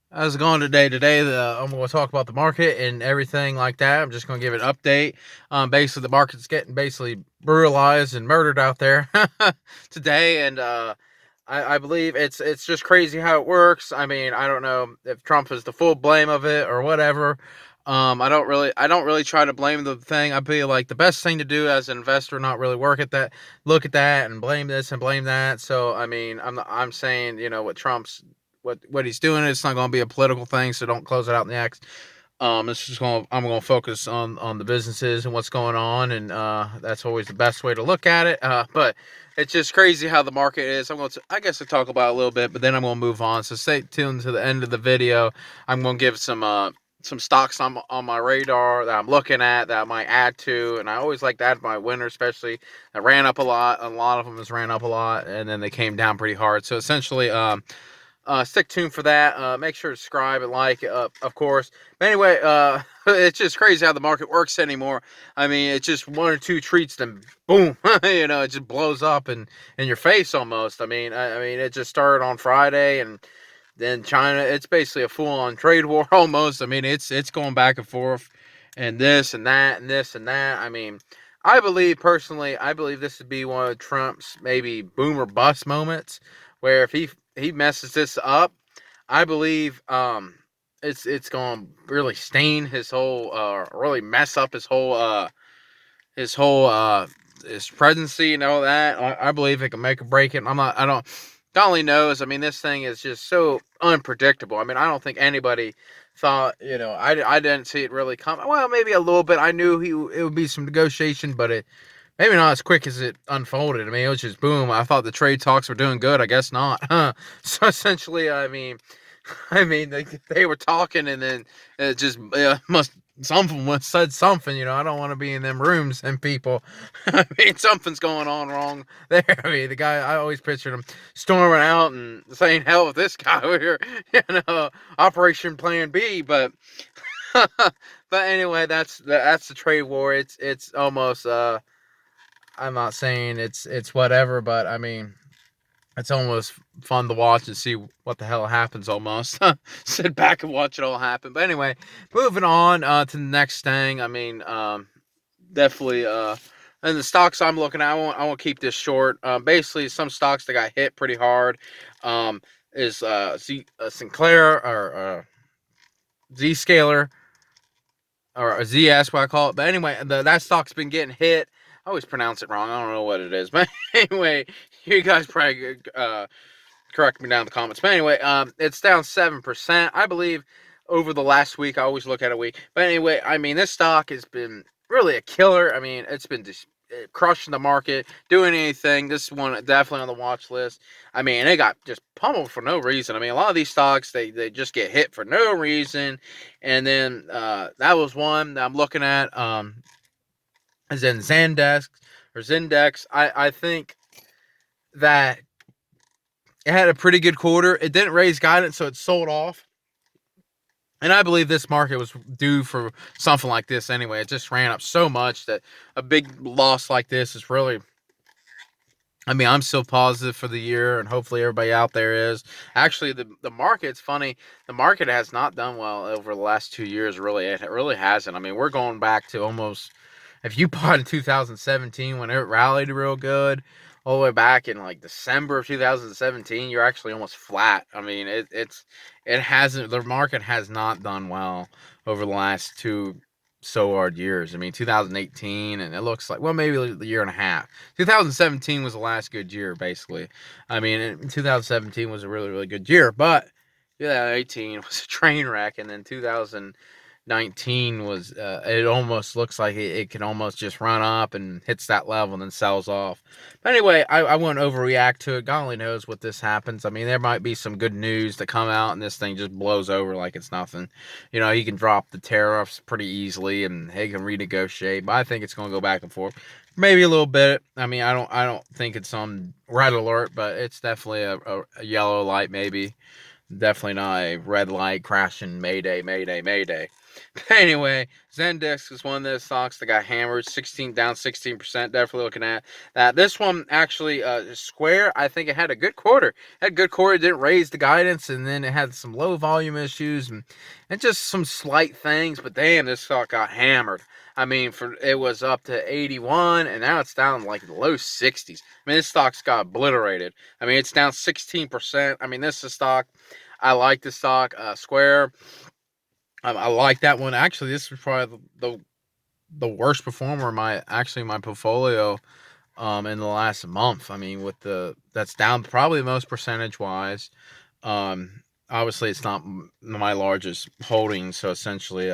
How's it going today? I'm going to talk about the market and everything like that. I'm just going to give an update. Basically, the market's getting basically brutalized and murdered out there today, and I believe it's just crazy how it works. I mean, I don't know if Trump is the full blame of it or whatever. I don't really try to blame the thing. I feel like the best thing to do as an investor, not really look at that and blame this and blame that. So I mean, I'm saying what Trump's what he's doing. It's not going to be a political thing, so don't close it out next. I'm going to focus on the businesses and what's going on, and that's always the best way to look at it. But it's just crazy how the market is. I guess, I'll talk about it a little bit, but then I'm going to move on. So stay tuned to the end of the video. I'm going to give some stocks on my radar that I'm looking at that I might add to, and I always like to add my winner, especially that ran up a lot. A lot of them has ran up a lot, and then they came down pretty hard. So essentially, stick tuned for that. Make sure to subscribe and like, of course. But anyway, it's just crazy how the market works anymore. I mean, it's just one or two treats, then boom, it just blows up in your face almost. I mean, it just started on Friday, and then China. It's basically a full-on trade war almost. I mean, it's going back and forth, and this and that, and this and that. I mean, I believe this would be one of Trump's maybe boom or bust moments, where if he messes this up, I believe it's going to really stain his whole really mess up his whole his presidency and all that. I believe it can make or break it. I don't. God only knows. I mean, this thing is just so unpredictable. I mean, I don't think anybody thought. I didn't see it really come. Well, maybe a little bit. I knew it would be some negotiation, but it maybe not as quick as it unfolded. I mean, it was just boom. I thought the trade talks were doing good. I guess not. So essentially, I mean, they were talking, and then it just must something was said something. I don't want to be in them rooms and people. I mean, something's going on wrong there. I mean, the guy I always pictured him storming out and saying, "Hell with this guy over here," Operation Plan B. But but anyway, that's the trade war. It's almost I'm not saying it's whatever, but I mean it's almost fun to watch and see what the hell happens almost. Sit back and watch it all happen. But anyway, moving on to the next thing. I mean, definitely and the stocks I'm looking at, I won't keep this short. Basically some stocks that got hit pretty hard is Sinclair or Zscaler or ZS, what I call it. But anyway, that stock's been getting hit. I always pronounce it wrong. I don't know what it is, but anyway, you guys probably correct me down in the comments. But anyway, it's down 7%, I believe, over the last week. I always look at a week. But anyway, I mean, this stock has been really a killer. I mean, it's been just crushing the market, doing anything. This one definitely on the watch list. I mean, they got just pummeled for no reason. I mean, a lot of these stocks they just get hit for no reason. And then that was one that I'm looking at. Is in Zendex. I think that it had a pretty good quarter. It didn't raise guidance, so it sold off. And I believe this market was due for something like this anyway. It just ran up so much that a big loss like this is really. I mean, I'm still positive for the year, and hopefully everybody out there is. Actually, the market's funny. The market has not done well over the last 2 years. Really, it really hasn't. I mean, we're going back to almost if you bought in 2017 when it rallied real good, all the way back in like December of 2017, you're actually almost flat. I mean, it hasn't. The market has not done well over the last two so hard years. I mean, 2018, and it looks like, well, maybe a year and a half. 2017 was the last good year, basically. I mean, 2017 was a really, really good year, but 2018 was a train wreck, and then 2019 was, it almost looks like it can almost just run up and hits that level and then sells off. But anyway, I won't overreact to it. God only knows what this happens. I mean, there might be some good news that come out and this thing just blows over like it's nothing. He can drop the tariffs pretty easily and he can renegotiate, but I think it's going to go back and forth. Maybe a little bit. I mean, I don't think it's on red alert, but it's definitely a yellow light, maybe. Definitely not a red light crashing, mayday, mayday, mayday. Anyway, Zendesk is one of those stocks that got hammered, 16 down 16%. Definitely looking at that. This one actually, Square, I think it had a good quarter. It had a good quarter. It didn't raise the guidance, and then it had some low volume issues and just some slight things. But damn, this stock got hammered. I mean, it was up to 81, and now it's down like the low 60s. I mean, this stock's got obliterated. I mean, it's down 16%. I mean, this is a stock. I like the stock. Square. I like that one. Actually, this was probably the worst performer in my portfolio in the last month. I mean, that's down probably the most percentage wise. Obviously, it's not my largest holding, so essentially,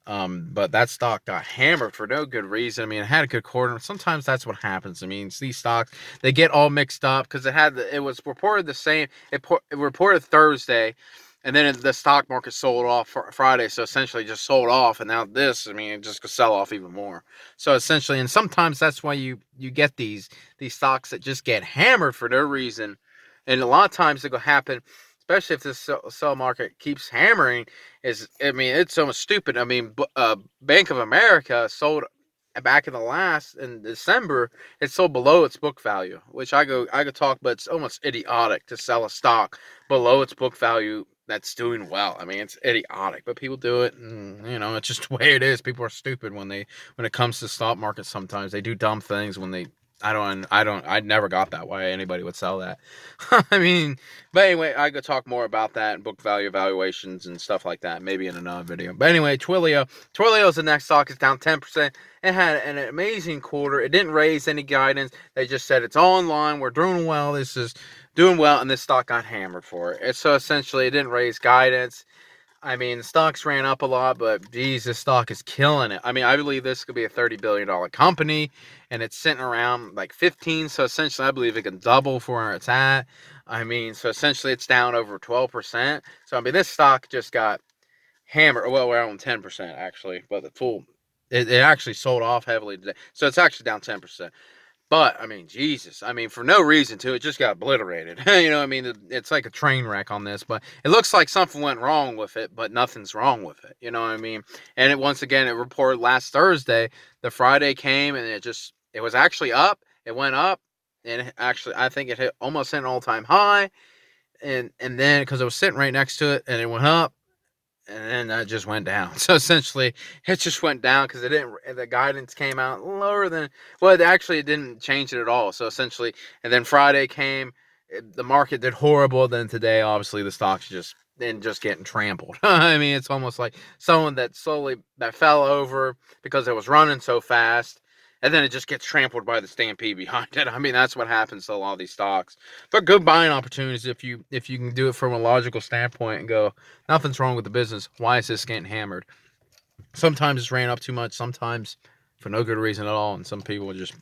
but that stock got hammered for no good reason. I mean, it had a good quarter. Sometimes that's what happens. I mean, these stocks, they get all mixed up because it was reported the same. It reported Thursday, and then the stock market sold off Friday. So essentially, just sold off, and now this, I mean, it just could sell off even more. So essentially, and sometimes that's why you get these stocks that just get hammered for no reason, and a lot of times it will happen. Especially if this sell market keeps hammering, it's almost stupid. I mean, Bank of America sold back in December. It sold below its book value, which I could talk, but it's almost idiotic to sell a stock below its book value that's doing well. I mean, it's idiotic, but people do it, and it's just the way it is. People are stupid when it comes to stock market. Sometimes they do dumb things when they. I never got that why anybody would sell that. I mean, but anyway, I could talk more about that and book value evaluations and stuff like that, maybe in another video. But anyway, Twilio is the next stock. It's down 10%. It had an amazing quarter. It didn't raise any guidance. They just said it's all in line. We're doing well. This is doing well, and this stock got hammered for it. And so essentially, it didn't raise guidance. I mean, the stocks ran up a lot, but geez, this stock is killing it. I mean, I believe this could be a $30 billion company, and it's sitting around like 15. So essentially, I believe it can double for where it's at. I mean, so essentially, it's down over 12%. So I mean, this stock just got hammered. Well, we're on 10% actually, but it actually sold off heavily today. So it's actually down 10%. But, I mean, Jesus. I mean, for no reason to. It just got obliterated. I mean, it's like a train wreck on this. But it looks like something went wrong with it, but nothing's wrong with it. You know what I mean? And once again, it reported last Thursday. The Friday came, and it was actually up. It went up. And actually, I think it almost hit an all-time high. And then, because it was sitting right next to it, and it went up. And then that just went down. So essentially, it just went down because the guidance came out lower than, well, it didn't change it at all. So essentially, and then Friday came, the market did horrible. Then today, obviously, the stock's just getting trampled. I mean, it's almost like someone that fell over because it was running so fast. And then it just gets trampled by the stampede behind it. I mean, that's what happens to a lot of these stocks. But good buying opportunities if you can do it from a logical standpoint and go, nothing's wrong with the business. Why is this getting hammered? Sometimes it's ran up too much. Sometimes for no good reason at all. And some people just.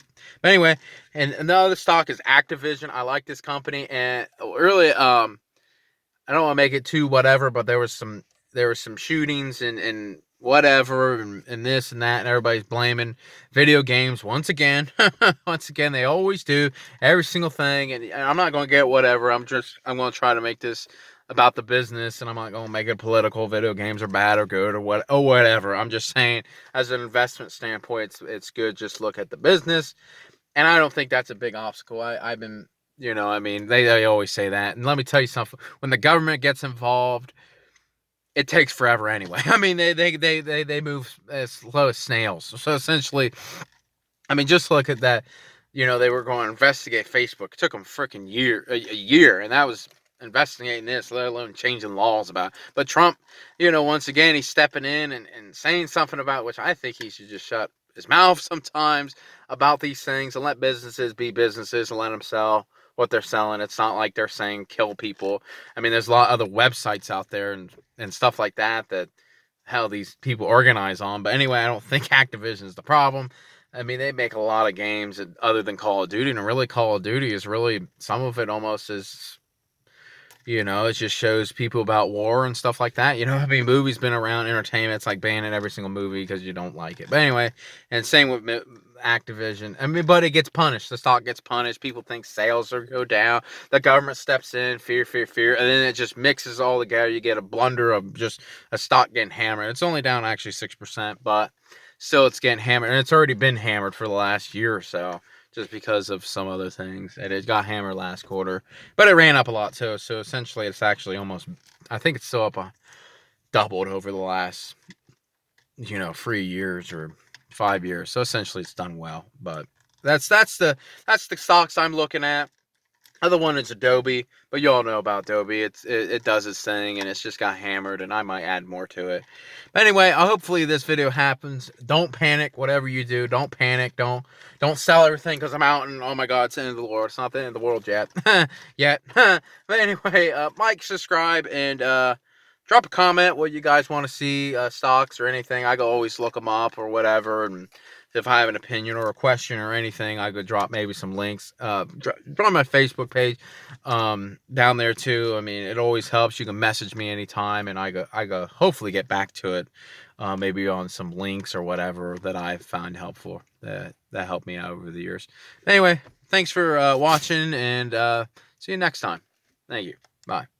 But anyway, and the other stock is Activision. I like this company, and really, I don't want to make it too whatever, but there was some shootings and whatever and this and that, and everybody's blaming video games once again. Once again, they always do every single thing, and I'm not going to get whatever. I'm going to try to make this about the business, and I'm not going to make it political. Video games are bad or good or whatever. I'm just saying, as an investment standpoint, it's good. Just look at the business, and I don't think that's a big obstacle. I've been, I mean, they always say that, and let me tell you something. When the government gets involved, it takes forever anyway. I mean, they move as slow as snails. So essentially, I mean, just look at that. They were going to investigate Facebook. It took them a year, and that was investigating this, let alone changing laws about it. But Trump, once again, he's stepping in and saying something about, which I think he should just shut his mouth sometimes about these things and let businesses be businesses and let them sell what they're selling. It's not like they're saying kill people. I mean, there's a lot of other websites out there and stuff like that how these people organize on. But anyway, I don't think Activision is the problem. I mean, they make a lot of games other than Call of Duty, and really Call of Duty is really, some of it almost is, it just shows people about war and stuff like that. I mean, movies been around, entertainment, it's like banning every single movie because you don't like it. But anyway, and same with Activision. I mean, but it gets punished. The stock gets punished. People think sales are go down. The government steps in, fear, and then it just mixes all together. You get a blunder of just a stock getting hammered. It's only down actually 6%, but still it's getting hammered, and it's already been hammered for the last year or so, just because of some other things. And it got hammered last quarter, but it ran up a lot too. So essentially, it's actually almost, I think it's still up doubled over the last 3 years or 5 years. So essentially, it's done well. But that's the stocks I'm looking at. Other one is Adobe, but you all know about Adobe. It does its thing, and it's just got hammered, and I might add more to it. But anyway, hopefully this video happens. Don't panic. Whatever you do, don't panic. Don't sell everything because I'm out and oh my God, it's the end of the world. It's not the end of the world yet, yet. But anyway, like, subscribe, and drop a comment what you guys want to see, stocks or anything. I go always look them up or whatever, and if I have an opinion or a question or anything, I could drop maybe some links. Drop my Facebook page down there too. I mean, it always helps. You can message me anytime, and I go hopefully get back to it. Maybe on some links or whatever that I've found helpful that helped me out over the years. Anyway, thanks for watching, and see you next time. Thank you. Bye.